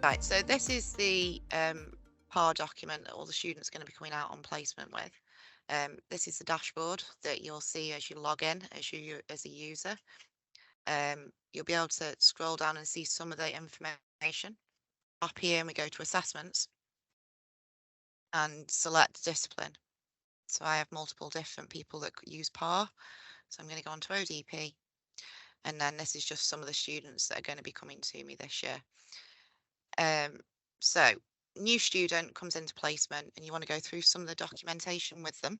Right, so this is the PAR document that all the students are going to be coming out on placement with. This is the dashboard that you'll see as you log in as a user. You'll be able to scroll down and see some of the information. Up here, and we go to assessments and select discipline. So I have multiple different people that use PAR. So I'm going to go on to ODP. And then this is just some of the students that are going to be coming to me this year. So new student comes into placement and you want to go through some of the documentation with them.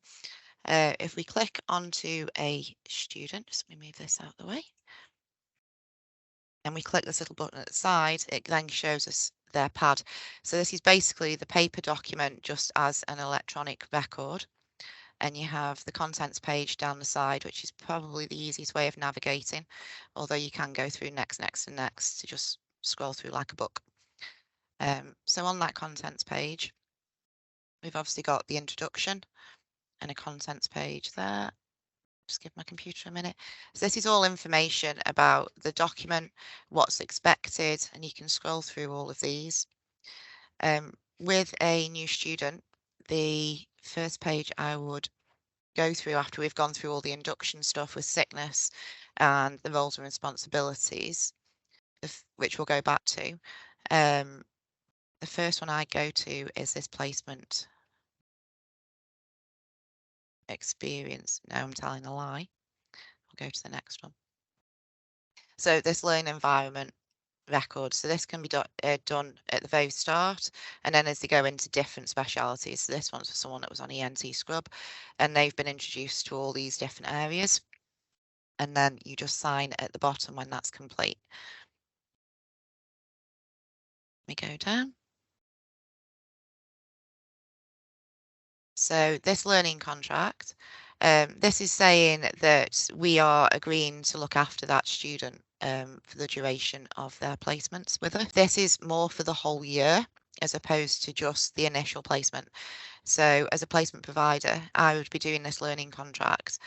If we click onto a student, just let me move this out of the way. And we click this little button at the side, it then shows us their pad. So this is basically the paper document just as an electronic record. And you have the contents page down the side, which is probably the easiest way of navigating, although you can go through next, next, and next to just scroll through like a book. So on that contents page, we've obviously got the introduction and a contents page there. Just give my computer a minute. So this is all information about the document, what's expected, and you can scroll through all of these. With a new student, the first page I would go through after we've gone through all the induction stuff with sickness and the roles and responsibilities, which we'll go back to. The first one I go to is this placement experience. No, I'm telling a lie. I'll go to the next one. So this learning environment record. So this can be done at the very start, and then as they go into different specialities. So this one's for someone that was on ENT scrub, and they've been introduced to all these different areas. And then you just sign at the bottom when that's complete. Let me go down. So this learning contract, this is saying that we are agreeing to look after that student for the duration of their placements with us. This is more for the whole year as opposed to just the initial placement. So as a placement provider, I would be doing this learning contract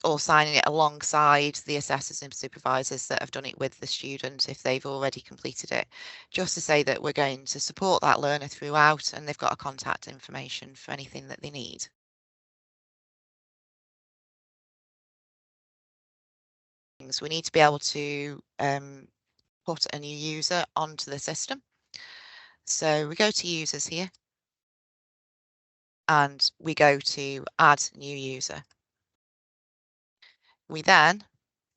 or signing it alongside the assessors and supervisors that have done it with the student if they've already completed it, just to say that we're going to support that learner throughout and they've got a contact information for anything that they need. We need to be able to put a new user onto the system. So we go to users here and we go to add new user.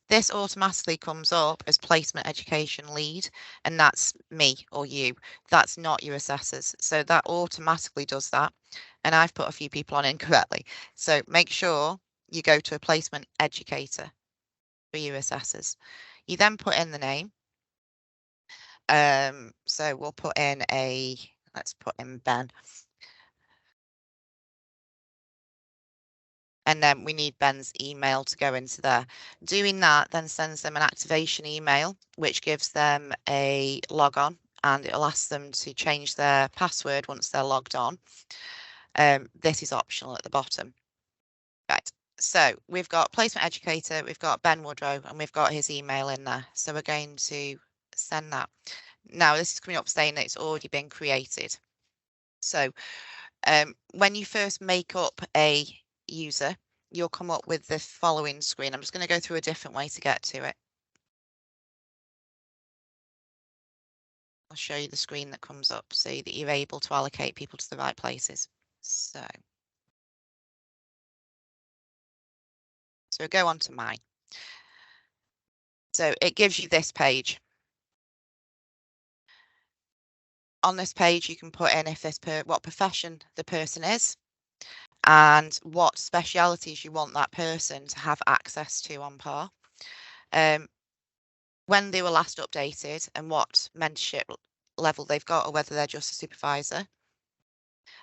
This automatically comes up as placement education lead, and that's me or you. That's not your assessors. So that automatically does that. And I've put a few people on incorrectly. So make sure you go to a placement educator for your assessors. You then put in the name. So we'll put in let's put in Ben. And then we need Ben's email to go into there. Doing that then sends them an activation email, which gives them a log on, and it'll ask them to change their password once they're logged on. This is optional at the bottom. Right, so we've got placement educator, we've got Ben Woodrow, and we've got his email in there. So we're going to send that. Now this is coming up saying that it's already been created. So when you first make up a user, you'll come up with the following screen. I'm just going to go through a different way to get to it. I'll show you the screen that comes up so that you're able to allocate people to the right places. So go on to mine. So it gives you this page. On this page, you can put in what profession the person is and what specialities you want that person to have access to on PAR. When they were last updated and what mentorship level they've got, or whether they're just a supervisor.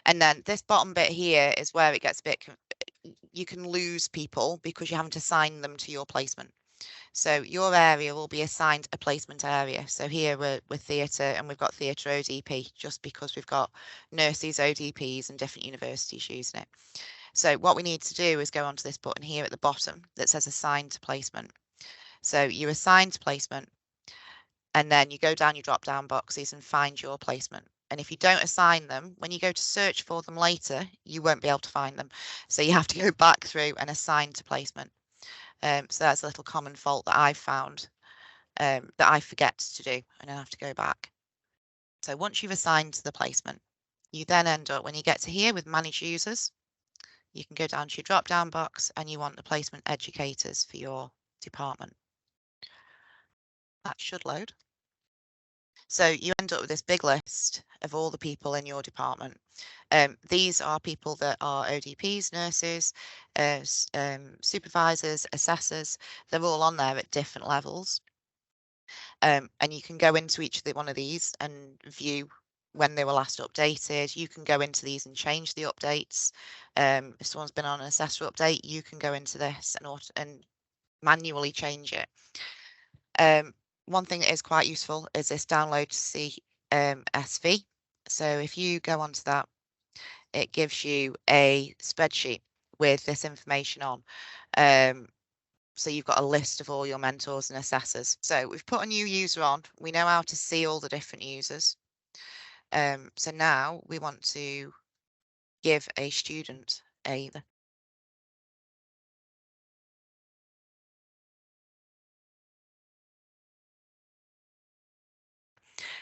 And then this bottom bit here is where it gets a bit, you can lose people because you're having to assign them to your placement. So your area will be assigned a placement area. So here we're theatre, and we've got theatre ODP just because we've got nurses, ODPs and different universities using it. So what we need to do is go onto this button here at the bottom that says assign to placement. So you assign to placement. and then you go down your drop down boxes and find your placement. And if you don't assign them, when you go to search for them later, you won't be able to find them. So you have to go back through and assign to placement. So that's a little common fault that I've found, that I forget to do, and I have to go back. So once you've assigned to the placement, you then end up, when you get to here with manage users, you can go down to your drop down box and you want the placement educators for your department. That should load. So you end up with this big list of all the people in your department. These are people that are ODPs, nurses, supervisors, assessors. They're all on there at different levels. And you can go into each one of these and view when they were last updated. You can go into these and change the updates. If someone's been on an assessor update, you can go into this and manually change it. One thing that is quite useful is this download CSV. So if you go onto that, it gives you a spreadsheet with this information on. So you've got a list of all your mentors and assessors. So we've put a new user on. We know how to see all the different users. So now we want to give a student a.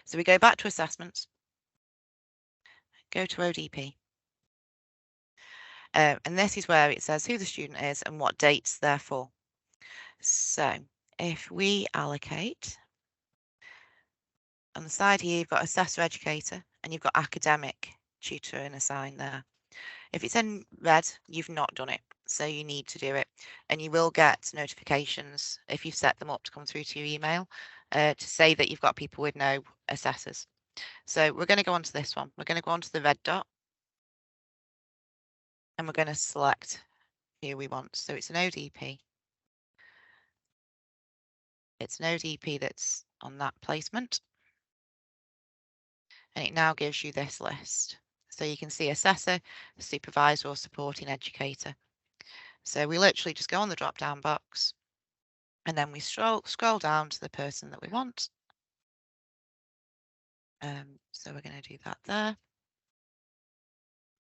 So we go back to assessments, go to ODP. And this is where it says who the student is and what dates they're for. So if we allocate, on the side here, you've got assessor educator and you've got academic tutor and assign there. If it's in red, you've not done it. So you need to do it. And you will get notifications if you've set them up to come through to your email to say that you've got people with no assessors. So we're going to go on to this one. We're going to go on to the red dot. And we're going to select who we want. So it's an ODP. It's an ODP that's on that placement. And it now gives you this list. So you can see assessor, supervisor or supporting educator. So we literally just go on the drop down box and then we scroll down to the person that we want. So we're going to do that there.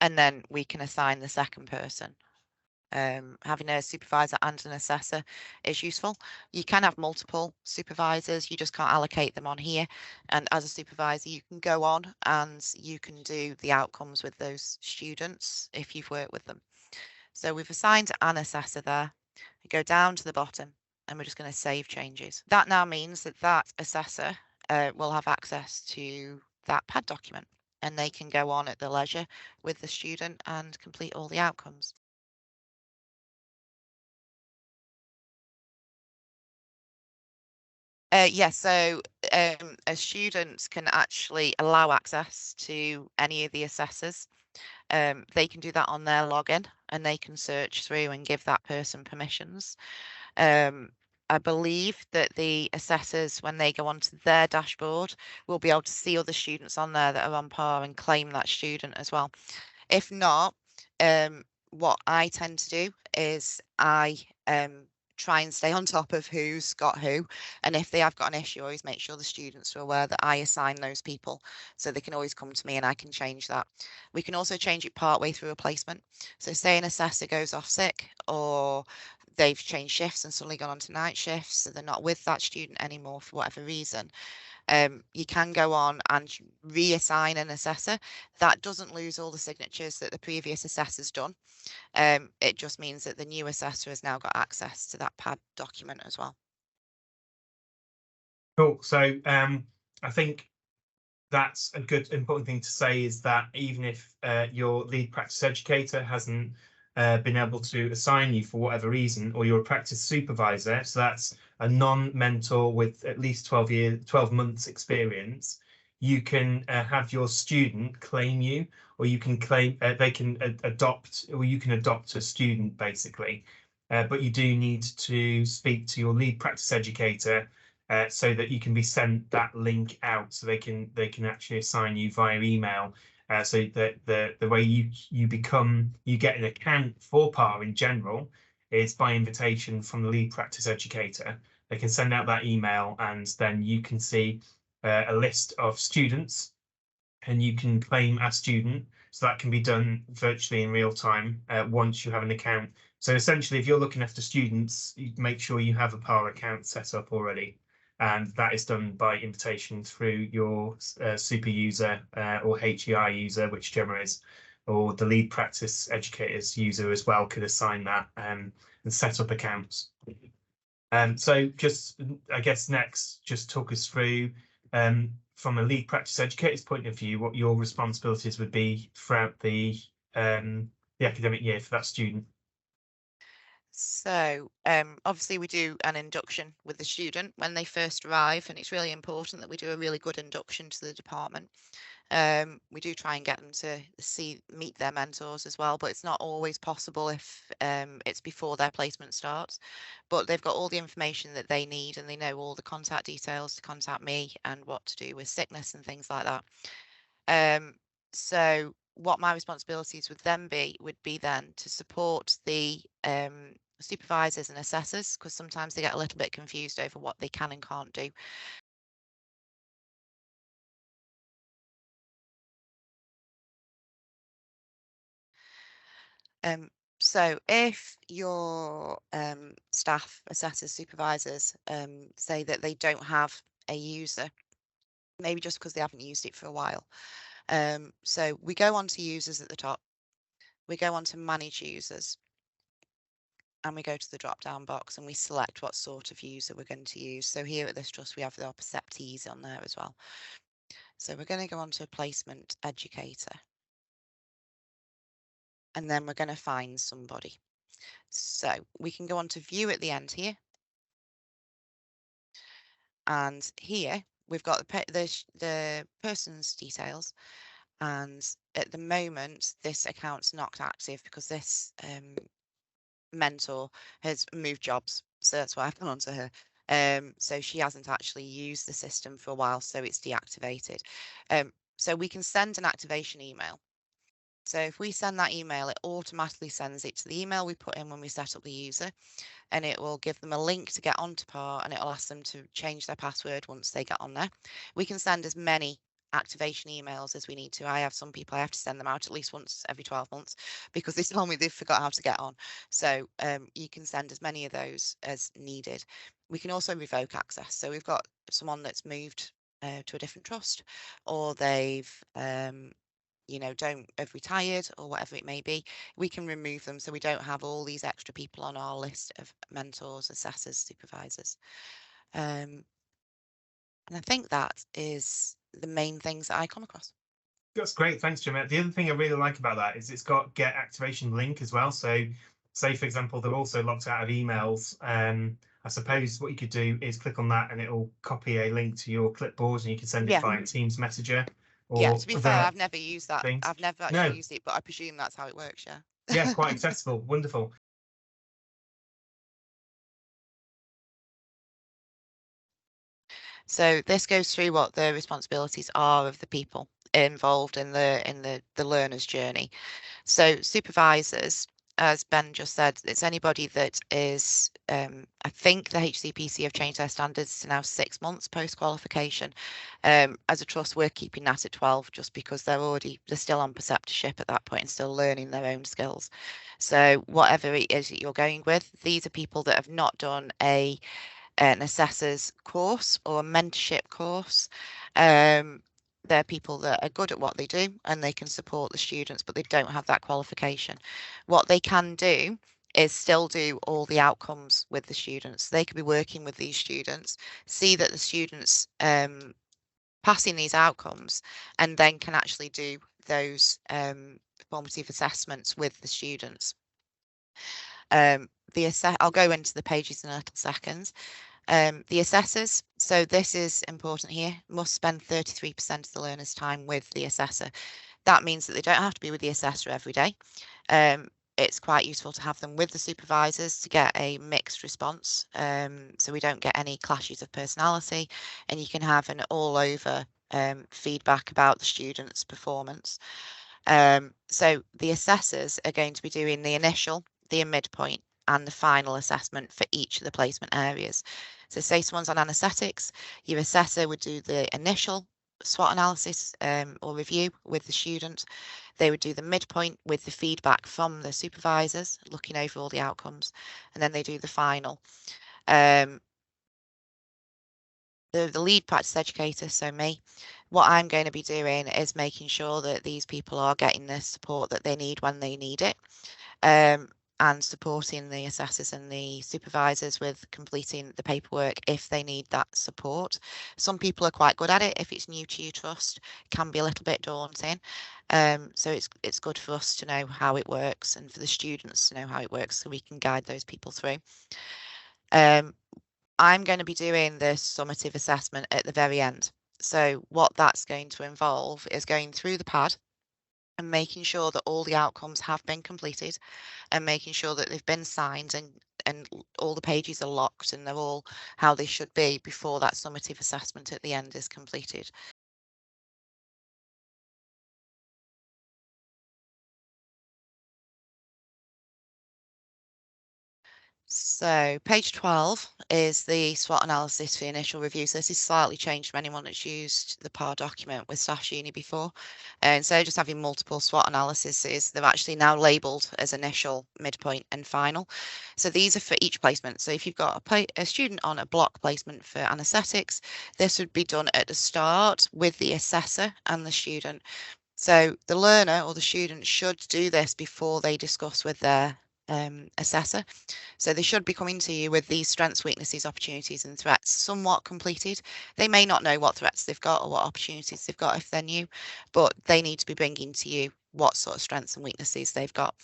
And then we can assign the second person. Having a supervisor and an assessor is useful. You can have multiple supervisors, you just can't allocate them on here. And as a supervisor, you can go on and you can do the outcomes with those students if you've worked with them. So we've assigned an assessor there. We go down to the bottom and we're just going to save changes. That now means that that assessor will have access to that PAD document and they can go on at their leisure with the student and complete all the outcomes. Yes, so a student can actually allow access to any of the assessors. They can do that on their login and they can search through and give that person permissions. I believe that the assessors, when they go onto their dashboard, will be able to see other students on there that are on PARE and claim that student as well. If not, what I tend to do is I try and stay on top of who's got who, and if they have got an issue, I always make sure the students are aware that I assign those people, so they can always come to me and I can change that. We can also change it partway through a placement. So say an assessor goes off sick or they've changed shifts and suddenly gone on to night shifts, so they're not with that student anymore for whatever reason. You can go on and reassign an assessor. That doesn't lose all the signatures that the previous assessor's done. It just means that the new assessor has now got access to that PAD document as well. Cool. So I think that's a good important thing to say, is that even if your lead practice educator hasn't been able to assign you for whatever reason, or you're a practice supervisor, so that's a non-mentor with at least 12 months experience, you can have your student claim you, or you can claim they can adopt, or you can adopt a student basically. But you do need to speak to your lead practice educator so that you can be sent that link out, so they can actually assign you via email. So that the way you get an account for PARE in general is by invitation from the lead practice educator, they can send out that email, and then you can see a list of students, and you can claim a student. So that can be done virtually in real time once you have an account. So essentially, if you're looking after students, you make sure you have a PARE account set up already. And that is done by invitation through your super user or HEI user, whichever is, or the lead practice educators user as well could assign that and set up accounts. So just, I guess next, just talk us through from a lead practice educator's point of view, what your responsibilities would be throughout the academic year for that student. So obviously we do an induction with the student when they first arrive, and it's really important that we do a really good induction to the department. We do try and get them to meet their mentors as well, but it's not always possible if it's before their placement starts. But they've got all the information that they need, and they know all the contact details to contact me and what to do with sickness and things like that. So what my responsibilities would be then to support the supervisors and assessors, because sometimes they get a little bit confused over what they can and can't do. So if your staff, assessors, supervisors say that they don't have a user, maybe just because they haven't used it for a while. So we go on to users at the top, we go on to manage users, and we go to the drop-down box and we select what sort of user we're going to use. So here at this trust, we have the preceptees on there as well. So we're going to go on to a placement educator, and then we're going to find somebody. So we can go on to view at the end here. And here we've got the person's details. And at the moment, this account's not active because this mentor has moved jobs. So that's why I've gone on to her. So she hasn't actually used the system for a while, so it's deactivated. So we can send an activation email. So if we send that email, it automatically sends it to the email we put in when we set up the user, and it will give them a link to get onto PARE, and it will ask them to change their password once they get on there. We can send as many activation emails as we need to. I have some people I have to send them out at least once every 12 months because they told me they forgot how to get on. So you can send as many of those as needed. We can also revoke access. So we've got someone that's moved to a different trust, or they've don't have retired or whatever it may be, we can remove them so we don't have all these extra people on our list of mentors, assessors, supervisors. And I think that is the main things that I come across. That's great. Thanks, Jeanette. The other thing I really like about that is it's got get activation link as well. So say, for example, they're also locked out of emails. I suppose what you could do is click on that and it'll copy a link to your clipboard and you can send it via Teams Messenger. Yeah, to be fair, I've never used that. Things. I've never actually used it, but I presume that's how it works, yeah. Yeah, quite accessible. Wonderful. So this goes through what the responsibilities are of the people involved in the learner's journey. So supervisors, as Ben just said, it's anybody that is, I think the HCPC have changed their standards to now 6 months post-qualification. As a trust, we're keeping that at 12 just because they're still on preceptorship at that point and still learning their own skills. So whatever it is that you're going with, these are people that have not done an assessor's course or a mentorship course. They're people that are good at what they do and they can support the students, but they don't have that qualification. What they can do is still do all the outcomes with the students. They could be working with these students, see that the students passing these outcomes, and then can actually do those formative assessments with the students. I'll go into the pages in a little second. The assessors, so this is important here, must spend 33% of the learner's time with the assessor. That means that they don't have to be with the assessor every day. It's quite useful to have them with the supervisors to get a mixed response, so we don't get any clashes of personality, and you can have an all-over feedback about the student's performance. So the assessors are going to be doing the initial, the midpoint, and the final assessment for each of the placement areas. So say someone's on anaesthetics, your assessor would do the initial SWOT analysis or review with the student. They would do the midpoint with the feedback from the supervisors, looking over all the outcomes, and then they do the final. The lead practice educator, so me, what I'm going to be doing is making sure that these people are getting the support that they need when they need it, and supporting the assessors and the supervisors with completing the paperwork if they need that support. Some people are quite good at it. If it's new to your trust, it can be a little bit daunting. So it's good for us to know how it works and for the students to know how it works so we can guide those people through. I'm going to be doing the summative assessment at the very end. So what that's going to involve is going through the pad and making sure that all the outcomes have been completed and making sure that they've been signed and all the pages are locked and they're all how they should be before that summative assessment at the end is completed. So page 12 is the SWOT analysis for the initial review. So this is slightly changed from anyone that's used the PARE document with Staffordshire Uni before. And instead of just having multiple SWOT analyses, they're actually now labelled as initial, midpoint and final. So these are for each placement. So if you've got a student on a block placement for anaesthetics, this would be done at the start with the assessor and the student. So the learner or the student should do this before they discuss with their assessor. So they should be coming to you with these strengths, weaknesses, opportunities and threats somewhat completed. They may not know what threats they've got or what opportunities they've got if they're new, but they need to be bringing to you what sort of strengths and weaknesses they've got.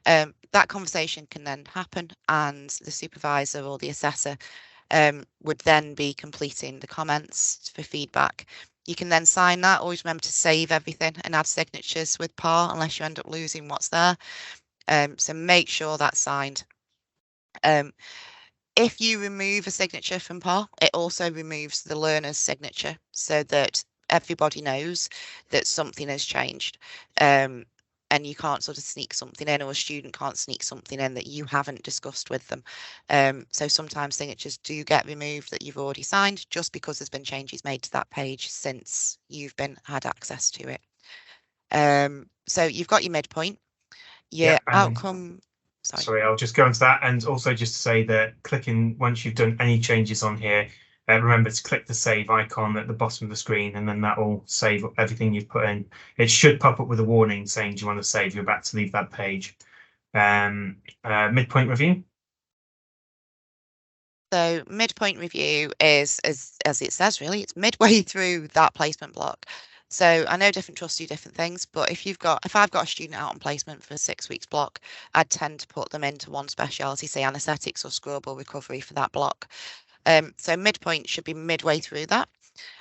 That conversation can then happen and the supervisor or the assessor would then be completing the comments for feedback. You can then sign that. Always remember to save everything and add signatures with PARE unless you end up losing what's there. So make sure that's signed. If you remove a signature from PARE, it also removes the learner's signature so that everybody knows that something has changed. And you can't sort of sneak something in, or a student can't sneak something in that you haven't discussed with them. So sometimes signatures do get removed that you've already signed just because there's been changes made to that page since you've had access to it. So you've got your midpoint, your outcome. Sorry, I'll just go into that, and also just to say that clicking once you've done any changes on here, remember to click the save icon at the bottom of the screen, and then that will save everything you've put in. It should pop up with a warning saying, do you want to save? You're about to leave that page. Midpoint review. So midpoint review is, as it says, really, it's midway through that placement block. So I know different trusts do different things, but if I've got a student out on placement for a 6 weeks block, I'd tend to put them into one speciality, say anaesthetics or scrub or recovery for that block. So midpoint should be midway through that.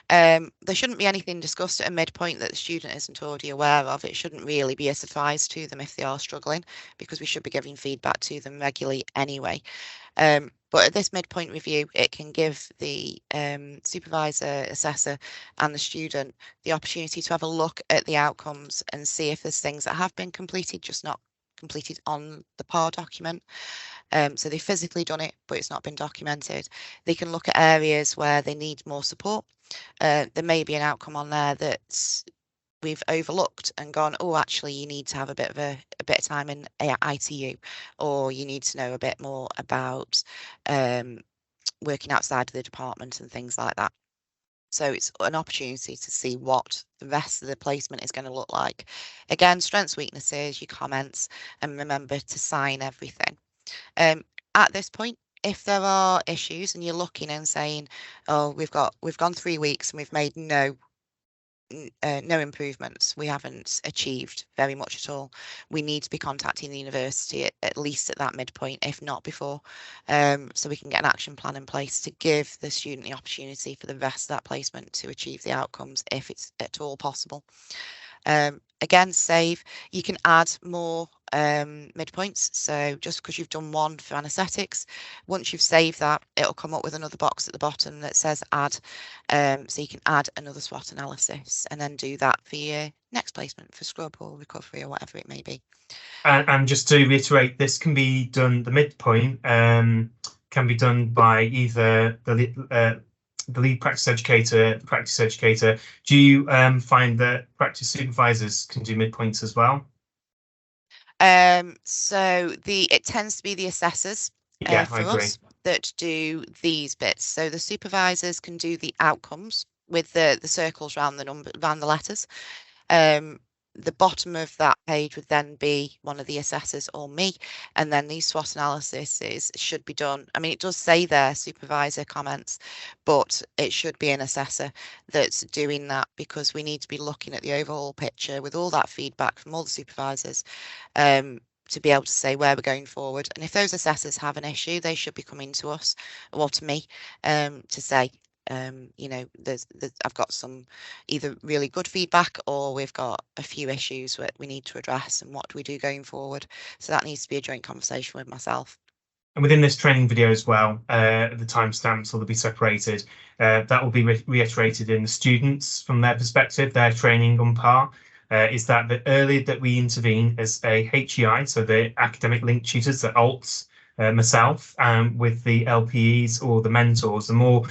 There shouldn't be anything discussed at a midpoint that the student isn't already aware of. It shouldn't really be a surprise to them if they are struggling, because we should be giving feedback to them regularly anyway. But at this midpoint review, it can give the supervisor, assessor and the student the opportunity to have a look at the outcomes and see if there's things that have been completed, just not completed on the PARE document. So they've physically done it, but it's not been documented. They can look at areas where they need more support. There may be an outcome on there that we've overlooked and gone, oh, actually, you need to have a bit of time in ITU, or you need to know a bit more about working outside of the department and things like that. So it's an opportunity to see what the rest of the placement is going to look like. Again, strengths, weaknesses, your comments, and remember to sign everything. At this point, if there are issues and you're looking and saying, oh, we've gone 3 weeks and we've made no improvements, we haven't achieved very much at all, we need to be contacting the university at least at that midpoint, if not before, so we can get an action plan in place to give the student the opportunity for the rest of that placement to achieve the outcomes if it's at all possible. Again, save. You can add more midpoints. So just because you've done one for anaesthetics, once you've saved that, it'll come up with another box at the bottom that says add. So you can add another SWOT analysis and then do that for your next placement for scrub or recovery or whatever it may be. And just to reiterate, this can be done, the midpoint can be done by either the lead practice educator, the practice educator. Do you find that practice supervisors can do midpoints as well? So it tends to be the assessors Yeah, for I agree. us that do these bits. So the supervisors can do the outcomes with the circles around the letters. The bottom of that page would then be one of the assessors or me, and then these SWOT analyses should be done. I mean, it does say there supervisor comments, but it should be an assessor that's doing that, because we need to be looking at the overall picture with all that feedback from all the supervisors, to be able to say where we're going forward. And if those assessors have an issue, they should be coming to us or to me, to say, you know, I've got some either really good feedback, or we've got a few issues that we need to address, and what do we do going forward. So that needs to be a joint conversation with myself. And within this training video as well, the timestamps will be separated. That will be reiterated in the students from their perspective, their training on PARE. Is that the earlier that we intervene as a HEI, so the Academic Link Tutors, the ALTs, myself, with the LPEs or the mentors, the more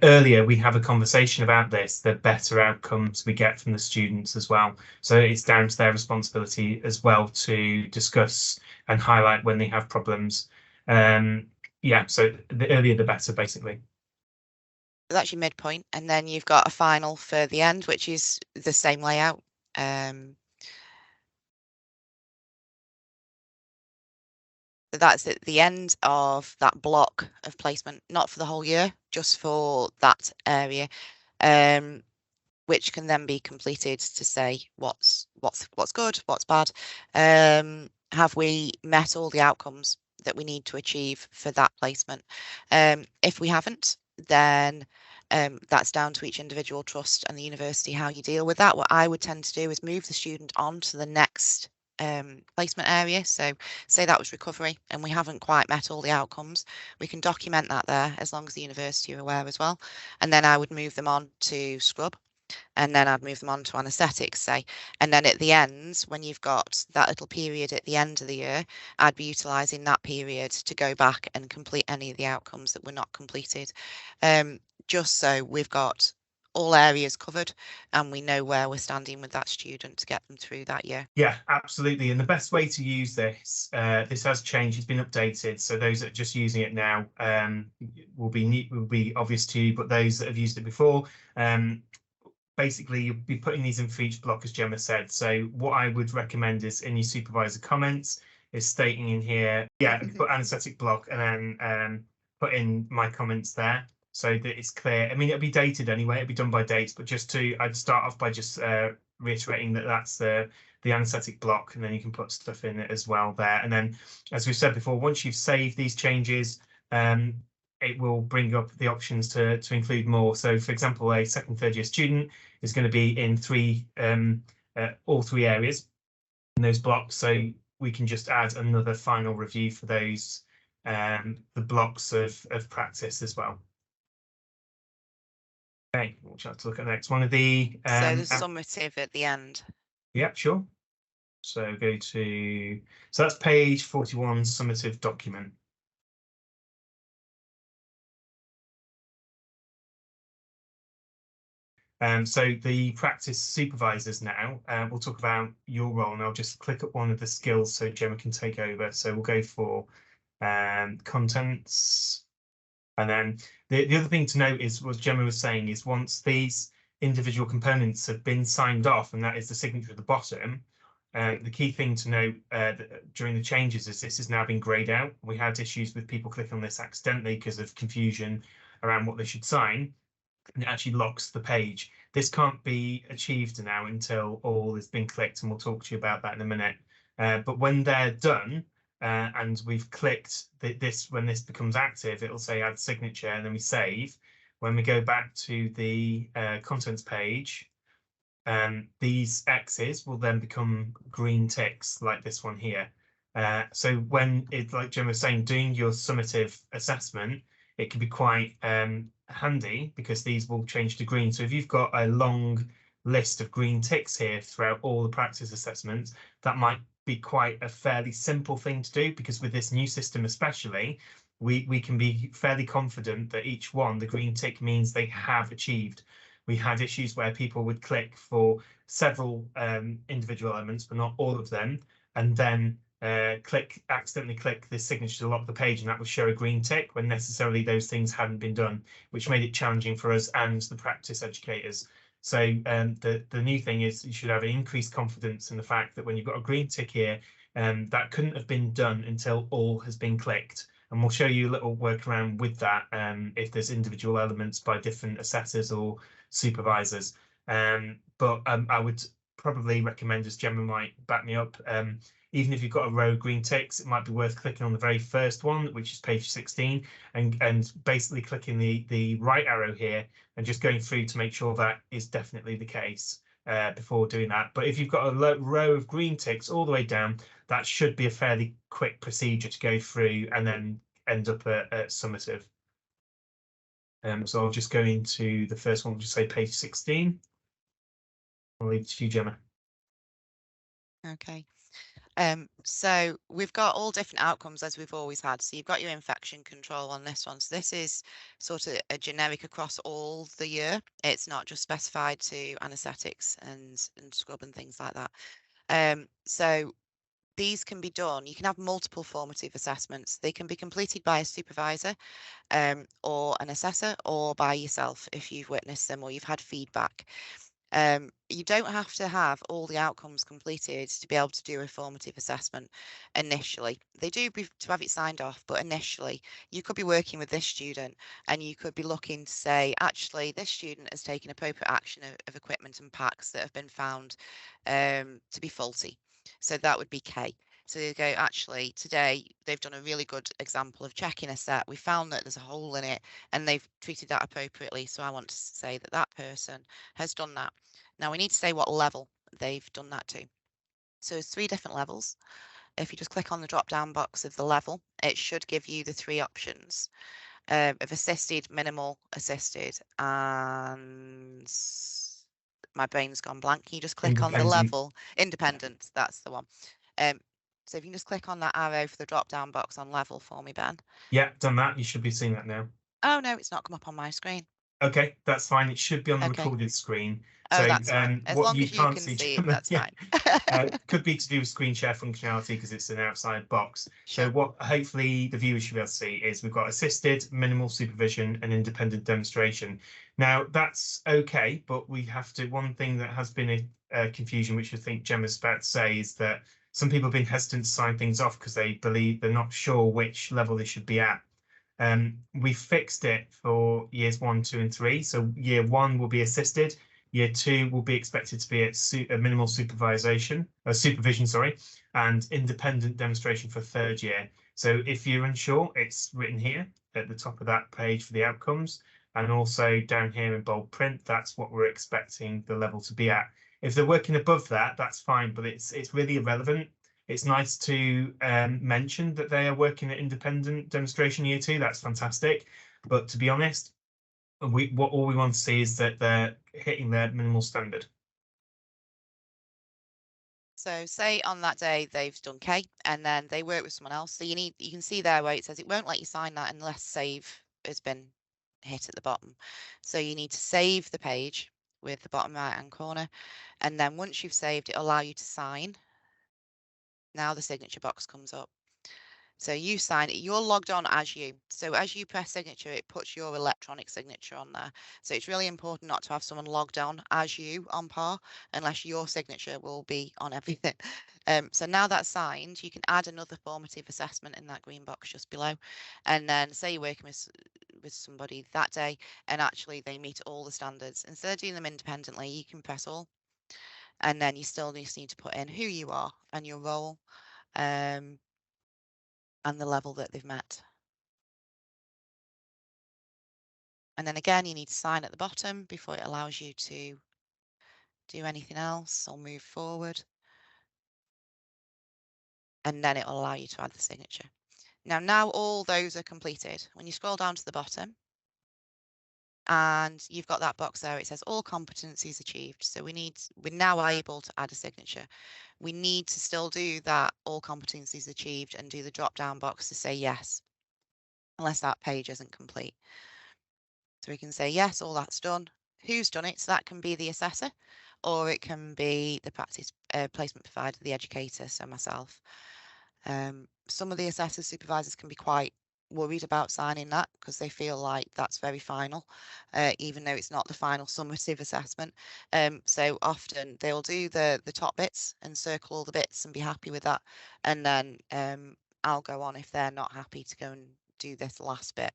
earlier we have a conversation about this, the better outcomes we get from the students as well. So it's down to their responsibility as well to discuss and highlight when they have problems. Yeah, so the earlier the better, basically. It's actually midpoint, and then you've got a final for the end, which is the same layout. That's at the end of that block of placement, not for the whole year, just for that area, which can then be completed to say what's good, what's bad. Have we met all the outcomes that we need to achieve for that placement? If we haven't, then that's down to each individual trust and the university how you deal with that. What I would tend to do is move the student on to the next placement area. So say that was recovery and we haven't quite met all the outcomes, we can document that there as long as the university are aware as well. And then I would move them on to scrub, and then I'd move them on to anaesthetics, say. And then at the end, when you've got that little period at the end of the year, I'd be utilising that period to go back and complete any of the outcomes that were not completed, just so we've got all areas covered and we know where we're standing with that student to get them through that year. Yeah, absolutely. And the best way to use this, this has changed, it's been updated. So those that are just using it now will be obvious to you, but those that have used it before, basically you'll be putting these in for each block, as Gemma said. So what I would recommend is in your supervisor comments is stating in here, yeah, put anaesthetic block and then put in my comments there, so that it's clear. I mean, it'll be dated anyway, it'll be done by dates, but just I'd start off by just reiterating that that's the anaesthetic block, and then you can put stuff in it as well there. And then, as we've said before, once you've saved these changes, it will bring up the options to include more. So, for example, a second, third year student is going to be in all three areas in those blocks. So we can just add another final review for those the blocks of practice as well. Okay, we'll have to look at the next one of the so the summative at the end. Yeah, sure. So so that's page 41, summative document. So the practice supervisors now, we'll talk about your role, and I'll just click up one of the skills so Gemma can take over. So we'll go for contents. And then the other thing to note is what Gemma was saying is once these individual components have been signed off, and that is the signature at the bottom, the key thing to note during the changes is this has now been grayed out. We had issues with people clicking on this accidentally because of confusion around what they should sign, and it actually locks the page. This can't be achieved now until all has been clicked, and we'll talk to you about that in a minute. But when they're done, and we've clicked this, when this becomes active, it'll say add signature, and then we save. When we go back to the contents page, these X's will then become green ticks like this one here. So when it's like Jim was saying, doing your summative assessment, it can be quite handy because these will change to green. So if you've got a long list of green ticks here throughout all the practice assessments, that might be quite a fairly simple thing to do, because with this new system especially, we can be fairly confident that each one, the green tick means they have achieved. We had issues where people would click for several individual elements, but not all of them, and then accidentally click the signature to lock the page, and that would show a green tick when necessarily those things hadn't been done, which made it challenging for us and the practice educators. So the new thing is you should have an increased confidence in the fact that when you've got a green tick here, that couldn't have been done until all has been clicked. And we'll show you a little workaround with that if there's individual elements by different assessors or supervisors. But I would probably recommend, as Gemma might back me up, even if you've got a row of green ticks, it might be worth clicking on the very first one, which is page 16, and basically clicking the right arrow here and just going through to make sure that is definitely the case before doing that. But if you've got a row of green ticks all the way down, that should be a fairly quick procedure to go through and then end up at summative. So I'll just go into the first one, just say page 16. I'll leave it to you, Gemma. Okay. So we've got all different outcomes as we've always had. So you've got your infection control on this one. So this is sort of a generic across all the year. It's not just specified to anaesthetics and scrub and things like that. So these can be done. You can have multiple formative assessments. They can be completed by a supervisor or an assessor, or by yourself if you've witnessed them or you've had feedback. You don't have to have all the outcomes completed to be able to do a formative assessment initially. They do to have it signed off, but initially you could be working with this student and you could be looking to say, actually, this student has taken appropriate action of equipment and packs that have been found to be faulty. So that would be K. So you go, actually, today they've done a really good example of checking a set. We found that there's a hole in it and they've treated that appropriately. So I want to say that that person has done that. Now we need to say what level they've done that to. So there's 3 different levels. If you just click on the drop down box of the level, it should give you the 3 options of assisted, minimal, assisted, and my brain's gone blank. Can you just click on the level? Independent, that's the one. So if you can just click on that arrow for the drop down box on level for me, Ben. Yeah, done that. You should be seeing that now. Oh no, it's not come up on my screen. Okay, that's fine. It should be on the Okay. recorded screen. Oh, So that's fine. As what long you as you can't can see, see it, Gemma, that's yeah, fine. could be to do with screen share functionality because it's an outside box. Sure. So what hopefully the viewers should be able to see is we've got assisted, minimal supervision, and independent demonstration. Now that's okay, but we have to. One thing that has been a confusion, which I think Gemma's about to say, is that some people have been hesitant to sign things off because they believe they're not sure which level they should be at. We fixed it for years 1, 2, and 3. So year 1 will be assisted. Year 2 will be expected to be at minimal supervision, and independent demonstration for 3rd year. So if you're unsure, it's written here at the top of that page for the outcomes, and also down here in bold print. That's what we're expecting the level to be at. If they're working above that, that's fine, but it's really irrelevant. It's nice to mention that they are working at independent demonstration year 2. That's fantastic. But to be honest, all we want to see is that they're hitting their minimal standard. So say on that day they've done K and then they work with someone else. So you can see there where it says it won't let you sign that unless save has been hit at the bottom. So you need to save the page with the bottom right hand corner. And then once you've saved, it'll allow you to sign. Now the signature box comes up. So you sign it, you're logged on as you. So as you press signature, it puts your electronic signature on there. So it's really important not to have someone logged on as you on PARE, unless your signature will be on everything. So now that's signed, you can add another formative assessment in that green box just below. And then say you're working with somebody that day and actually they meet all the standards. Instead of doing them independently, you can press all. And then you still just need to put in who you are and your role. And the level that they've met. And then again, you need to sign at the bottom before it allows you to do anything else or move forward. And then it will allow you to add the signature. Now all those are completed. When you scroll down to the bottom and you've got that box there, it says all competencies achieved. So we're now able to add a signature. We need to still do that all competencies achieved and do the drop down box to say yes. unless that page isn't complete. So we can say, yes, all that's done. Who's done it? So that can be the assessor, or it can be the practice placement provider, the educator, so myself. Some of the assessors, supervisors can be quite worried about signing that because they feel like that's very final, even though it's not the final summative assessment. So often they'll do the top bits and circle all the bits and be happy with that. And then I'll go on if they're not happy to go and do this last bit.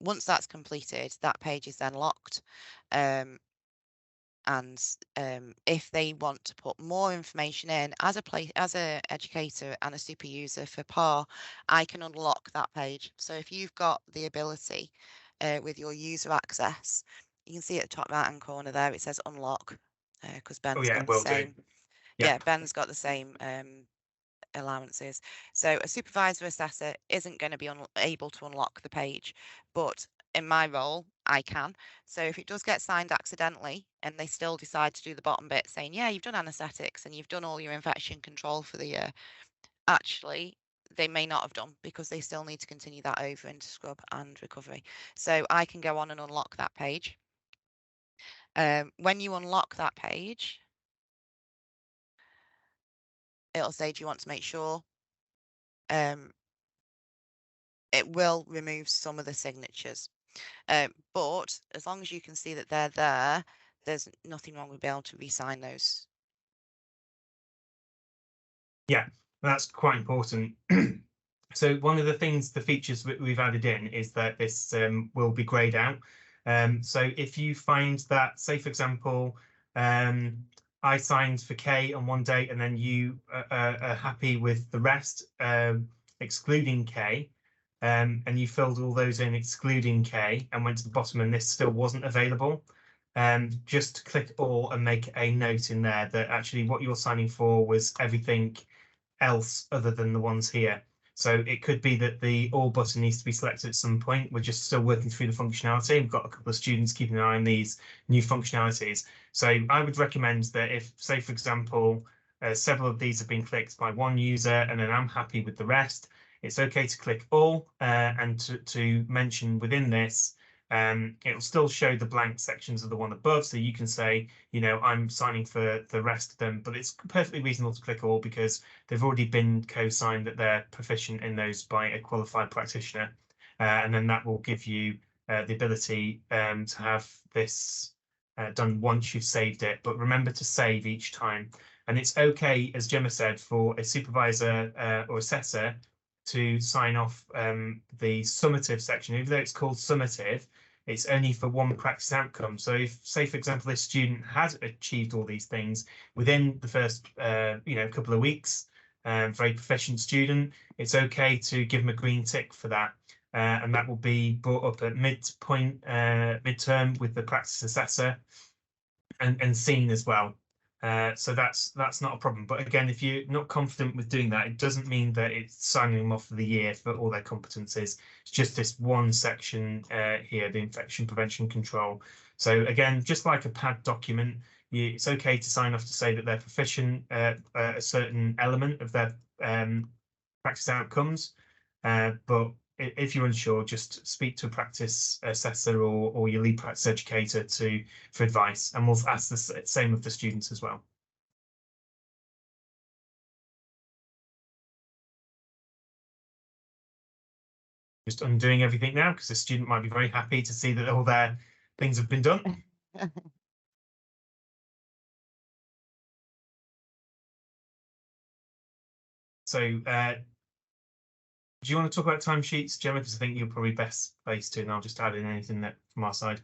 Once that's completed, that page is then locked. And if they want to put more information in as a educator and a super user for PARE, I can unlock that page. So if you've got the ability with your user access, you can see at the top right hand corner there it says unlock, because Ben's got the same. Yeah, Ben's got the same allowances. So a supervisor assessor isn't going to be able to unlock the page, but in my role, I can. So if it does get signed accidentally and they still decide to do the bottom bit saying, yeah, you've done anesthetics and you've done all your infection control for the year, actually, they may not have done because they still need to continue that over into scrub and recovery. So I can go on and unlock that page. When you unlock that page, it'll say, do you want to make sure? It will remove some of the signatures. But as long as you can see that they're there, there's nothing wrong with being able to re-sign those. Yeah, that's quite important. So one of the things, the features we've added in is that this will be grayed out. So if you find that, say, for example, I signed for K on one date and then you are happy with the rest, excluding K, and you filled all those in excluding K and went to the bottom and this still wasn't available, just click all and make a note in there that actually what you're signing for was everything else other than the ones here. So it could be that the all button needs to be selected at some point. We're just still working through the functionality. We've got a couple of students keeping an eye on these new functionalities. So I would recommend that if, say, for example, several of these have been clicked by one user and then I'm happy with the rest, it's okay to click all and to mention within this, it'll still show the blank sections of the one above. So you can say, you know, I'm signing for the rest of them, but it's perfectly reasonable to click all because they've already been co-signed that they're proficient in those by a qualified practitioner. And then that will give you the ability to have this done once you've saved it. But remember to save each time. And it's okay, as Gemma said, for a supervisor or assessor to sign off the summative section. Even though it's called summative, it's only for one practice outcome. So if, say, for example, this student has achieved all these things within the first, couple of weeks, very proficient student, it's okay to give them a green tick for that. And that will be brought up at midterm with the practice assessor and seen as well. So that's not a problem. But again, if you're not confident with doing that, it doesn't mean that it's signing them off for the year for all their competencies. It's just this one section here, the infection prevention control. So again, just like a PAD document, it's okay to sign off to say that they're proficient at a certain element of their practice outcomes. But if you're unsure, just speak to a practice assessor or your lead practice educator for advice, and we'll ask the same of the students as well. Just undoing everything now because the student might be very happy to see that all their things have been done. So do you want to talk about timesheets, Gemma? Because I think you're probably best placed to, and I'll just add in anything that from our side.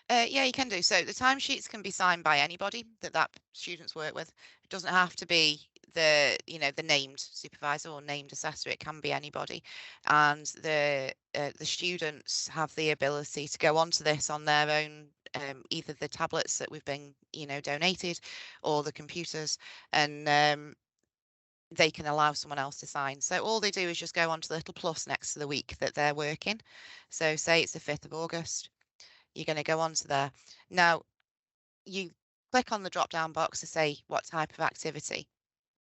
Yeah, you can do. So the timesheets can be signed by anybody that students work with. It doesn't have to be the named supervisor or named assessor. It can be anybody, and the students have the ability to go onto this on their own, either the tablets that we've been donated or the computers, and they can allow someone else to sign. So all they do is just go onto the little plus next to the week that they're working. So say it's the 5th of August. You're going to go onto there. Now, you click on the drop-down box to say what type of activity.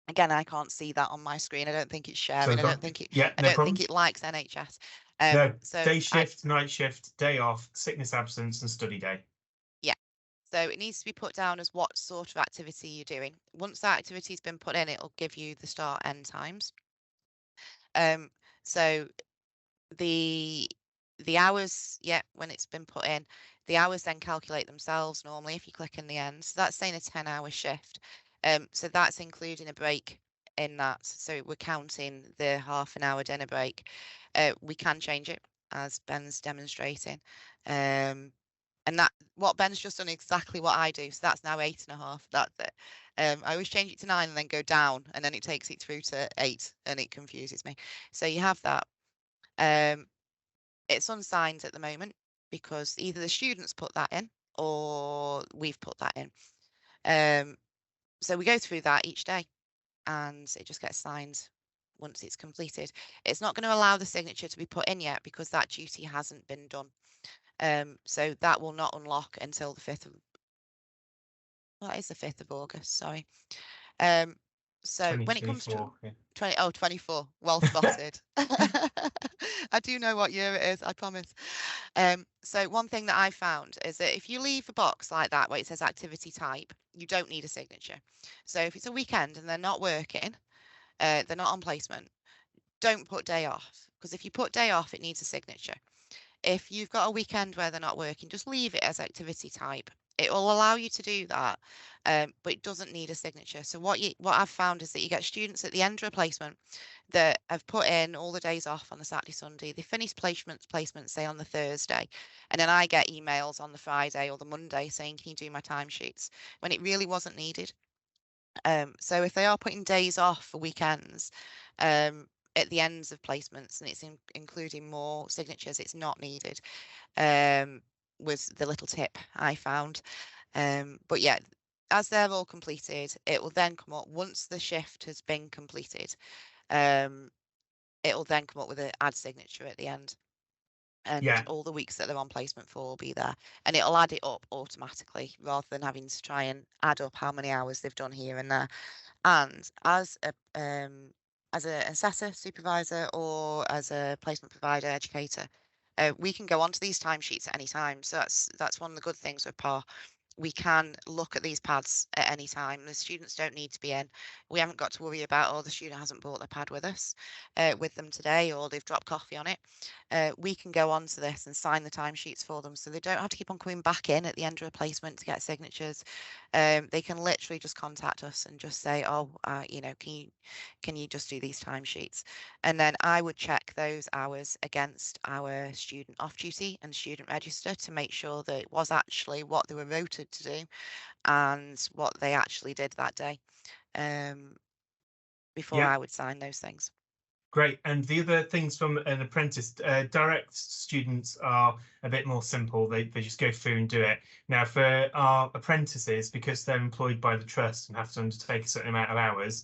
Again, I can't see that on my screen. I don't think it's So sharing. we've I got, don't think it. yeah, I no don't think problems. it likes NHS. No, So day shift, night shift, day off, sickness absence, and study day. yeah. So it needs to be put down as what sort of activity you're doing. Once that activity's been put in, it'll give you the start end times. So the hours, yeah, when it's been put in, the hours then calculate themselves normally if you click in the end. So that's saying a 10-hour shift. So that's including a break in that. So we're counting the half an hour dinner break. We can change it as Ben's demonstrating. And that what Ben's just done exactly what I do. So that's now 8.5. That's it. I always change it to 9 and then go down, and then it takes it through to 8, and it confuses me. So you have that. It's unsigned at the moment because either the students put that in or we've put that in. So we go through that each day, and it just gets signed once it's completed. It's not going to allow the signature to be put in yet because that duty hasn't been done. So that will not unlock until the 5th of, well, that is the 5th of August, sorry. So when it comes to 24, 24, well spotted. I do know what year it is, I promise. So one thing that I found is that if you leave a box like that where it says activity type, you don't need a signature. So if it's a weekend and they're not working, they're not on placement, don't put day off, because if you put day off, it needs a signature. If you've got a weekend where they're not working, just leave it as activity type. It will allow you to do that, but it doesn't need a signature. So what I've found is that you get students at the end of a placement that have put in all the days off on the Saturday, Sunday. They finish placements, say on the Thursday, and then I get emails on the Friday or the Monday saying, "Can you do my timesheets?" when it really wasn't needed. So if they are putting days off for weekends, at the ends of placements, and it's including more signatures, it's not needed. Was the little tip I found. But yeah, as they're all completed, it will then come up once the shift has been completed. It will then come up with an add signature at the end. And yeah, all the weeks that they're on placement for will be there, and it'll add it up automatically rather than having to try and add up how many hours they've done here and there. And as an assessor, supervisor, or as a placement provider, educator, we can go onto these timesheets at any time. So that's one of the good things with PARE. We can look at these pads at any time. The students don't need to be in. We haven't got to worry about, oh, the student hasn't brought their pad with us, with them today, or they've dropped coffee on it. We can go on to this and sign the timesheets for them, so they don't have to keep on coming back in at the end of a placement to get signatures. They can literally just contact us and just say, oh, you know, can you just do these timesheets? And then I would check those hours against our student off duty and student register to make sure that it was actually what they were voted to do and what they actually did that day, before yeah. I would sign those things. Great. And the other things from an apprentice, direct students are a bit more simple. They just go through and do it. Now, for our apprentices, because they're employed by the trust and have to undertake a certain amount of hours,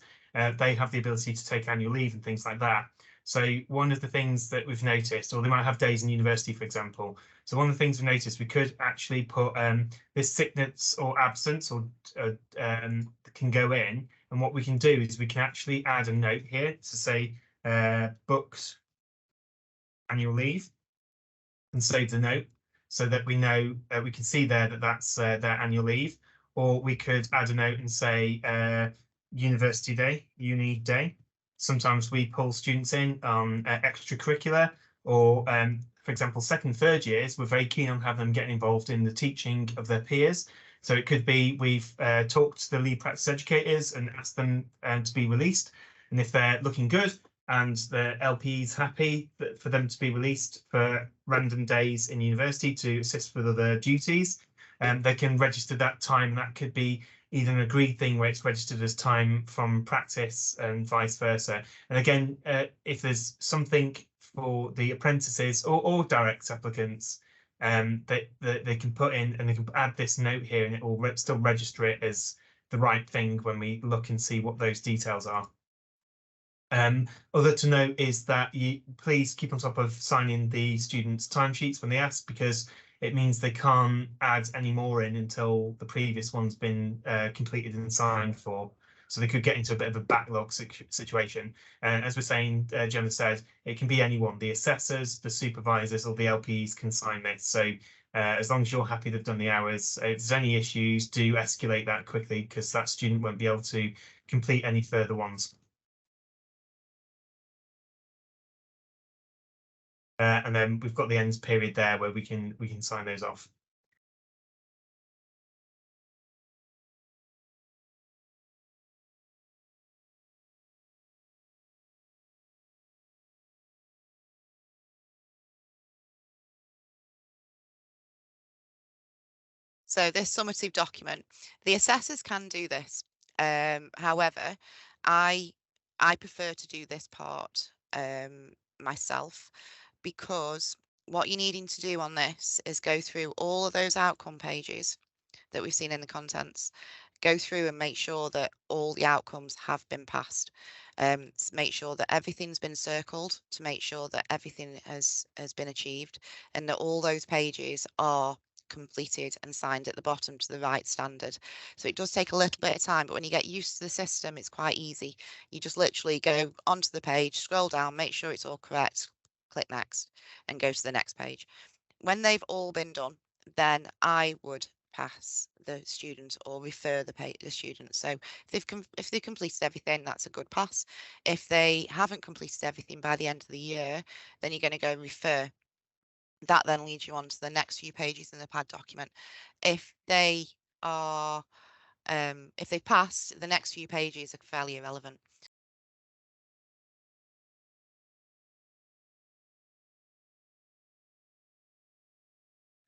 they have the ability to take annual leave and things like that. So one of the things that we've noticed, or they might have days in university, for example. So one of the things we've noticed, we could actually put this sickness or absence or can go in. And what we can do is we can actually add a note here to say, booked annual leave, and save the note so that we know, we can see there that that's their annual leave. Or we could add a note and say university day, uni day. Sometimes we pull students in on extracurricular, or for example, second and third years, we're very keen on having them getting involved in the teaching of their peers. So it could be we've talked to the lead practice educators and asked them to be released. And if they're looking good, and the LPE is happy for them to be released for random days in university to assist with other duties, they can register that time. That could be either an agreed thing where it's registered as time from practice and vice versa. And again, if there's something for the apprentices or direct applicants, that they can put in, and they can add this note here, and it will still register it as the right thing when we look and see what those details are. Other to note is that you please keep on top of signing the students' timesheets when they ask, because it means they can't add any more in until the previous one's been completed and signed for. So they could get into a bit of a backlog situation. And as we're saying, Gemma said, it can be anyone. The assessors, the supervisors, or the LPEs can sign this. So as long as you're happy they've done the hours, if there's any issues, do escalate that quickly, because that student won't be able to complete any further ones. And then we've got the ends period there where we can sign those off. So this summative document, the assessors can do this. However, I prefer to do this part myself, because what you're needing to do on this is go through all of those outcome pages that we've seen in the contents, go through and make sure that all the outcomes have been passed. Make sure that everything's been circled, to make sure that everything has been achieved, and that all those pages are completed and signed at the bottom to the right standard. So it does take a little bit of time, but when you get used to the system, it's quite easy. You just literally go onto the page, scroll down, make sure it's all correct, click next, and go to the next page. When they've all been done, then I would pass the student or refer the student. So if they've completed everything, that's a good pass. If they haven't completed everything by the end of the year, then you're going to go refer. That then leads you on to the next few pages in the PAD document. If they are if they've passed, the next few pages are fairly irrelevant.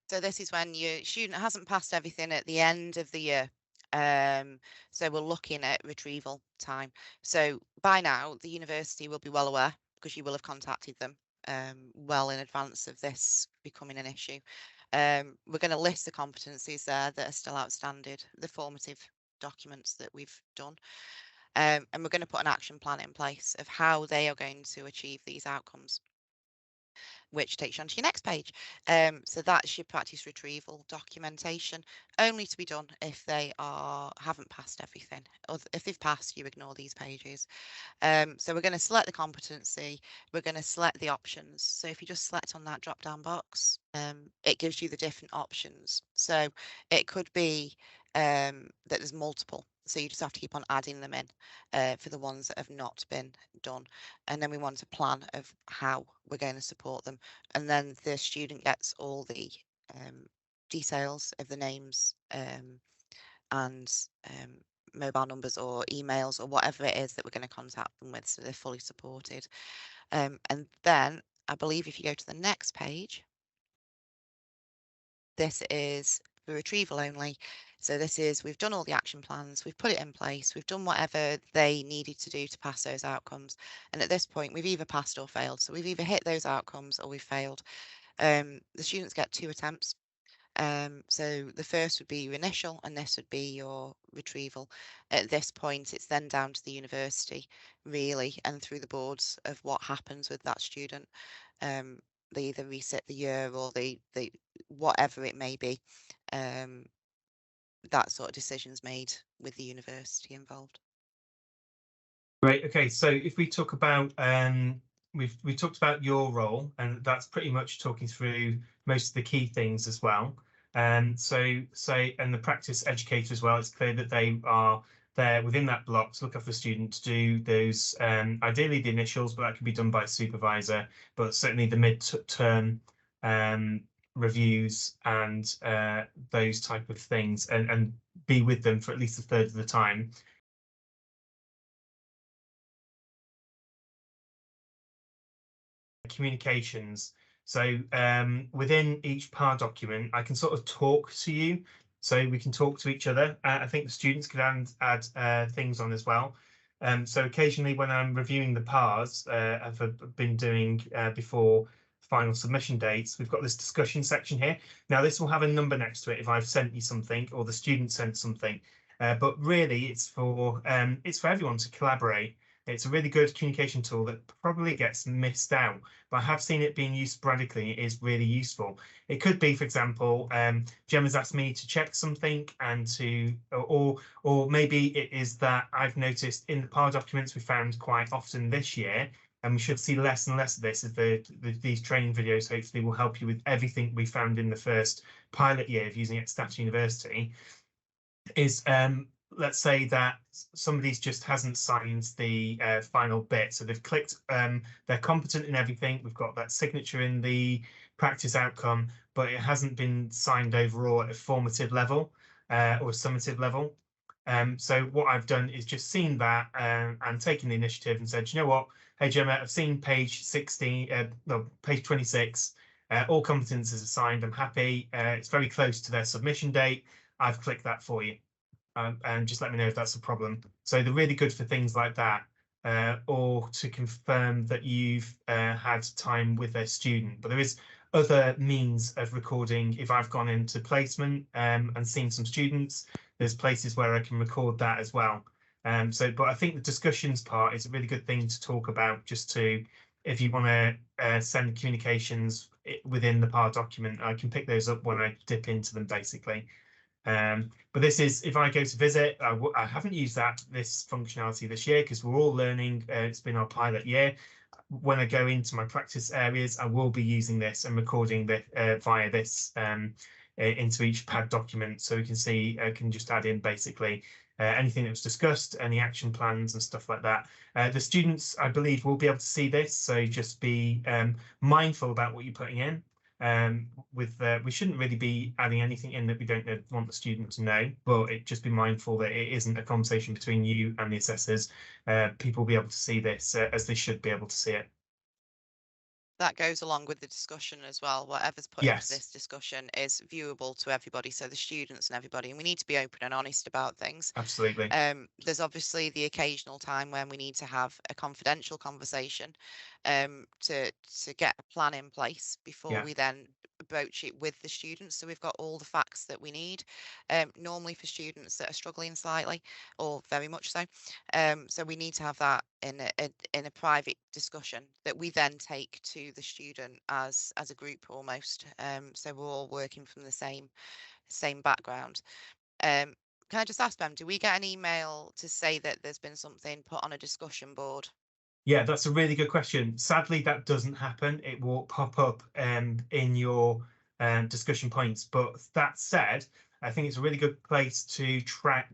So this is when your student hasn't passed everything at the end of the year. So we're looking at retrieval time. So by now, the university will be well aware, because you will have contacted them well in advance of this becoming an issue. We're going to list the competencies there that are still outstanding, the formative documents that we've done. And we're going to put an action plan in place of how they are going to achieve these outcomes, which takes you onto your next page. So that's your practice retrieval documentation, only to be done if they haven't passed everything. Or if they've passed, you ignore these pages. So we're going to select the competency, we're going to select the options. So if you just select on that drop down box, it gives you the different options. So it could be that there's multiple. So you just have to keep on adding them in for the ones that have not been done. And then we want a plan of how we're going to support them. And then the student gets all the details of the names and mobile numbers or emails or whatever it is that we're going to contact them with, so they're fully supported. And then I believe if you go to the next page, this is the retrieval only. So this is, we've done all the action plans, we've put it in place, we've done whatever they needed to do to pass those outcomes. And at this point, we've either passed or failed. So we've either hit those outcomes or we've failed. The students get 2 attempts. So the first would be your initial, and this would be your retrieval. At this point, it's then down to the university, really, and through the boards of what happens with that student. They either reset the year or they whatever it may be. That sort of decision's made with the university involved. Great. Okay, so if we talk about we talked about your role, and that's pretty much talking through most of the key things as well. So and the practice educator as well, it's clear that they are there within that block to look after the student, to do those ideally the initials, but that can be done by a supervisor, but certainly the mid-term reviews and those type of things, and be with them for at least a third of the time. Communications. So within each PAR document, I can sort of talk to you, so we can talk to each other. I think the students can add things on as well. So occasionally when I'm reviewing the PARs, I've been doing before final submission dates, we've got this discussion section here. Now this will have a number next to it if I've sent you something or the student sent something, but really it's for everyone to collaborate. It's a really good communication tool that probably gets missed out, but I have seen it being used sporadically. It is really useful. It could be, for example, Gemma's asked me to check something and or maybe it is that I've noticed in the PAR documents we found quite often this year, and we should see less and less of this as these training videos hopefully will help you with everything we found in the first pilot year of using it at Staffordshire University, is let's say that somebody's just hasn't signed the final bit. So they've clicked, they're competent in everything. We've got that signature in the practice outcome, but it hasn't been signed overall at a formative level or summative level. So what I've done is just seen that and taken the initiative and said, you know what, hey Gemma, I've seen page 16, no, page 26, all competences are signed. I'm happy. It's very close to their submission date. I've clicked that for you. And just let me know if that's a problem. So they're really good for things like that, or to confirm that you've had time with their student. But there is other means of recording. If I've gone into placement and seen some students, there's places where I can record that as well. But I think the discussions part is a really good thing to talk about, just to, if you want to send communications within the PAR document, I can pick those up when I dip into them, basically. But this is, if I go to visit, I haven't used this functionality this year because we're all learning. It's been our pilot year. When I go into my practice areas, I will be using this and recording via this into each PAD document, so we can see, I can just add in basically anything that was discussed, any action plans and stuff like that. The students, I believe, will be able to see this, so just be mindful about what you're putting in. We shouldn't really be adding anything in that we don't want the student to know, but just be mindful that it isn't a conversation between you and the assessors. People will be able to see this as they should be able to see it. That goes along with the discussion as well. Whatever's put into this discussion is viewable to everybody, so the students and everybody, and we need to be open and honest about things. Absolutely. There's obviously the occasional time when we need to have a confidential conversation to get a plan in place before we then broach it with the students, so we've got all the facts that we need, normally for students that are struggling slightly or very much so. So we need to have that in a private discussion that we then take to the student as a group almost, so we're all working from the same background. Can I just ask, Ben, do we get an email to say that there's been something put on a discussion board? Yeah, that's a really good question. Sadly, that doesn't happen. It will pop up in your discussion points. But that said, I think it's a really good place to track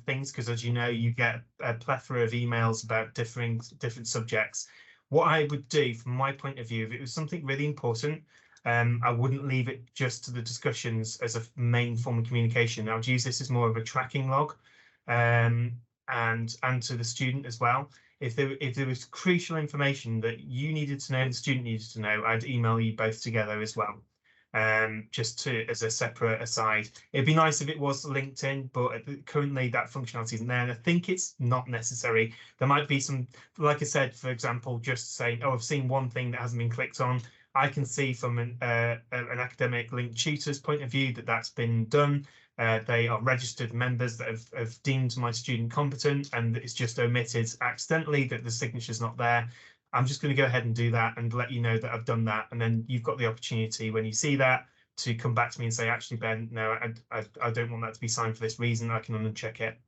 things, because, as you know, you get a plethora of emails about different subjects. What I would do, from my point of view, if it was something really important, I wouldn't leave it just to the discussions as a main form of communication. I would use this as more of a tracking log, and to the student as well. If there was crucial information that you needed to know and the student needed to know, I'd email you both together as well, just as a separate aside. It'd be nice if it was LinkedIn, but currently that functionality isn't there, and I think it's not necessary. There might be some, like I said, for example, just saying, oh, I've seen one thing that hasn't been clicked on. I can see from an Academic Link Tutor's point of view that that's been done. They are registered members that have deemed my student competent, and it's just omitted accidentally that the signature's not there. I'm just going to go ahead and do that and let you know that I've done that. And then you've got the opportunity, when you see that, to come back to me and say, actually, Ben, no, I don't want that to be signed for this reason. I can uncheck it.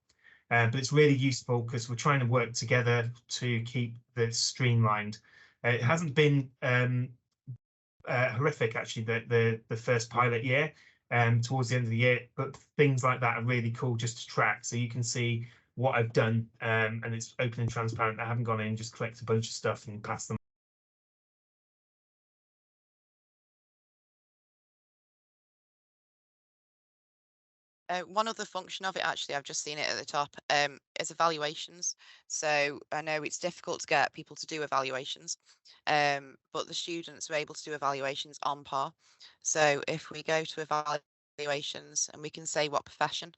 But it's really useful because we're trying to work together to keep this streamlined. It hasn't been horrific, actually, the first pilot year. Towards the end of the year, but things like that are really cool just to track, so you can see what I've done, and it's open and transparent. I haven't gone in and just clicked a bunch of stuff and passed them. One other function of it, actually, I've just seen it at the top, is evaluations. So I know it's difficult to get people to do evaluations, but the students are able to do evaluations on PAR. So if we go to evaluations, and we can say what profession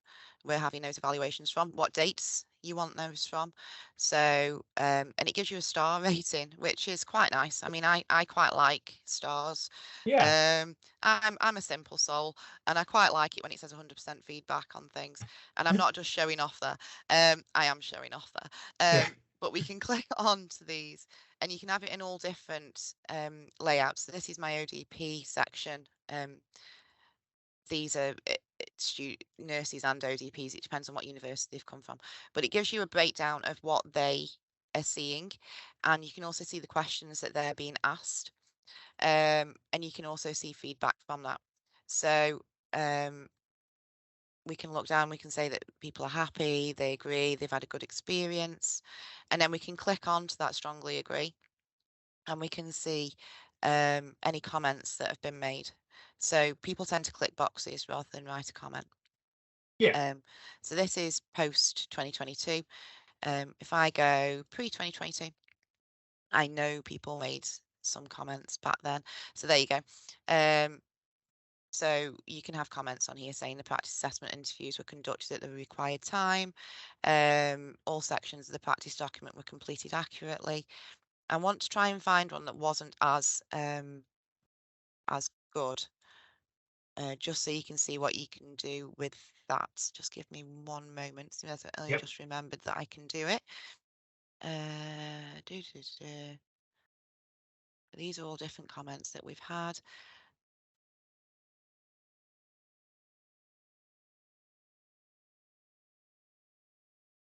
we're having those evaluations from, what dates you want those from. So and it gives you a star rating, which is quite nice. I mean, I quite like stars. Yeah. I'm a simple soul, and I quite like it when it says 100% feedback on things. And I'm not just showing off there. I am showing off there. Yeah. But we can click on to these, and you can have it in all different layouts. So this is my ODP section. These are nurses and ODPs. It depends on what university they've come from, but it gives you a breakdown of what they are seeing, and you can also see the questions that they're being asked, and you can also see feedback from that. So we can look down, we can say that people are happy, they agree, they've had a good experience, and then we can click on to that strongly agree, and we can see any comments that have been made. So people tend to click boxes rather than write a comment. Yeah. So this is post 2022. If I go pre 2022, I know people made some comments back then. So there you go. So you can have comments on here saying the practice assessment interviews were conducted at the required time. All sections of the practice document were completed accurately. I want to try and find one that wasn't as good, just so you can see what you can do with that. Just give me one moment. I only just remembered that I can do it. These are all different comments that we've had.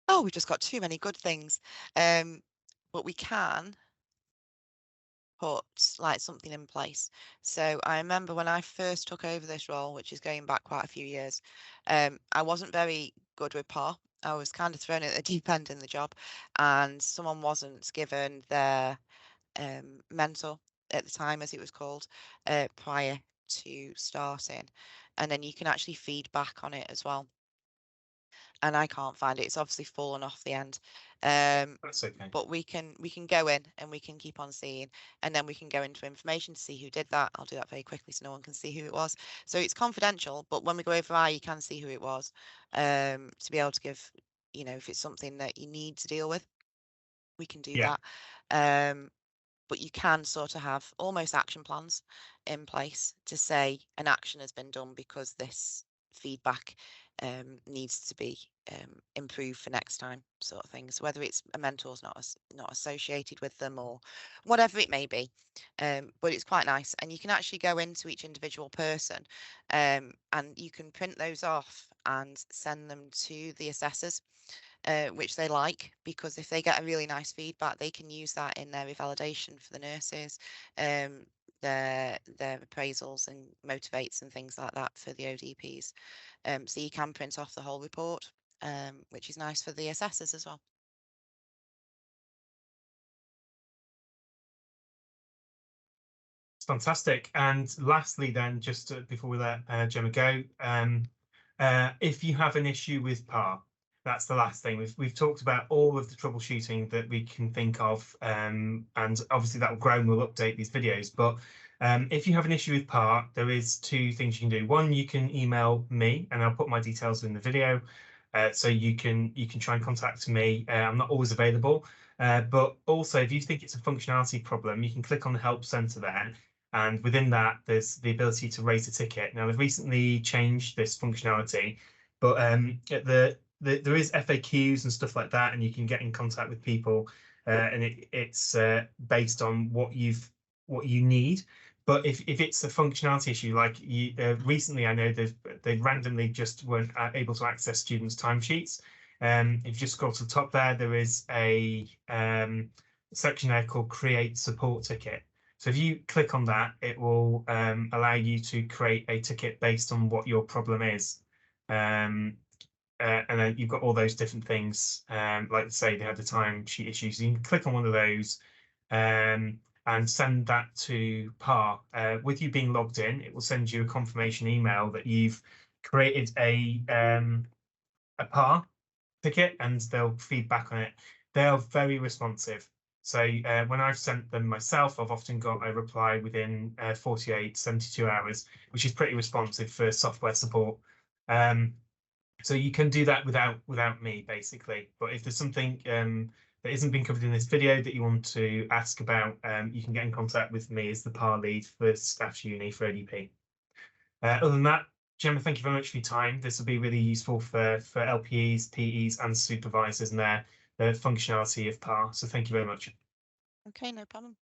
Oh, we've just got too many good things. But we can put like something in place. So I remember when I first took over this role, which is going back quite a few years, I wasn't very good with PAR. I was kind of thrown at the deep end in the job, and someone wasn't given their mentor at the time, as it was called, prior to starting. And then you can actually feed back on it as well. And I can't find it. It's obviously fallen off the end. That's okay. But we can go in and we can keep on seeing, and then we can go into information to see who did that. I'll do that very quickly so no one can see who it was. So it's confidential, but when we go over I, you can see who it was, to be able to give, if it's something that you need to deal with, we can do that. But you can sort of have almost action plans in place to say an action has been done because this feedback needs to be improved for next time, sort of thing. So whether it's a mentor's not associated with them or whatever it may be, but it's quite nice. And you can actually go into each individual person, and you can print those off and send them to the assessors, which they like, because if they get a really nice feedback, they can use that in their revalidation for the nurses, their appraisals and motivates and things like that for the ODPs. So you can print off the whole report, which is nice for the assessors as well. Fantastic. And lastly, then, just before we let Gemma go, if you have an issue with PAR, that's the last thing. We've talked about all of the troubleshooting that we can think of, and obviously that will grow and we'll update these videos. But if you have an issue with PAR, there is two things you can do. One, you can email me, and I'll put my details in the video, so you can try and contact me. I'm not always available, but also if you think it's a functionality problem, you can click on the help center there. And within that, there's the ability to raise a ticket. Now, they've recently changed this functionality, but there is FAQs and stuff like that, and you can get in contact with people, and it's based on what you need. But if it's a functionality issue, like recently, I know they randomly just weren't able to access students' timesheets. If you just scroll to the top there is a section there called Create Support Ticket. So if you click on that, it will allow you to create a ticket based on what your problem is. And then you've got all those different things, like say they had the timesheet issues. You can click on one of those and send that to PAR. With you being logged in, it will send you a confirmation email that you've created a PAR ticket, and they'll feed back on it. They are very responsive. So when I've sent them myself, I've often got a reply within 48, 72 hours, which is pretty responsive for software support. So you can do that without me, basically. But if there's something that isn't being covered in this video that you want to ask about, you can get in contact with me as the PAR lead for Staffordshire Uni for ODP. Other than that, Gemma, thank you very much for your time. This will be really useful for LPEs, PEs, and supervisors and their the functionality of PARE. So thank you very much. Okay, no problem.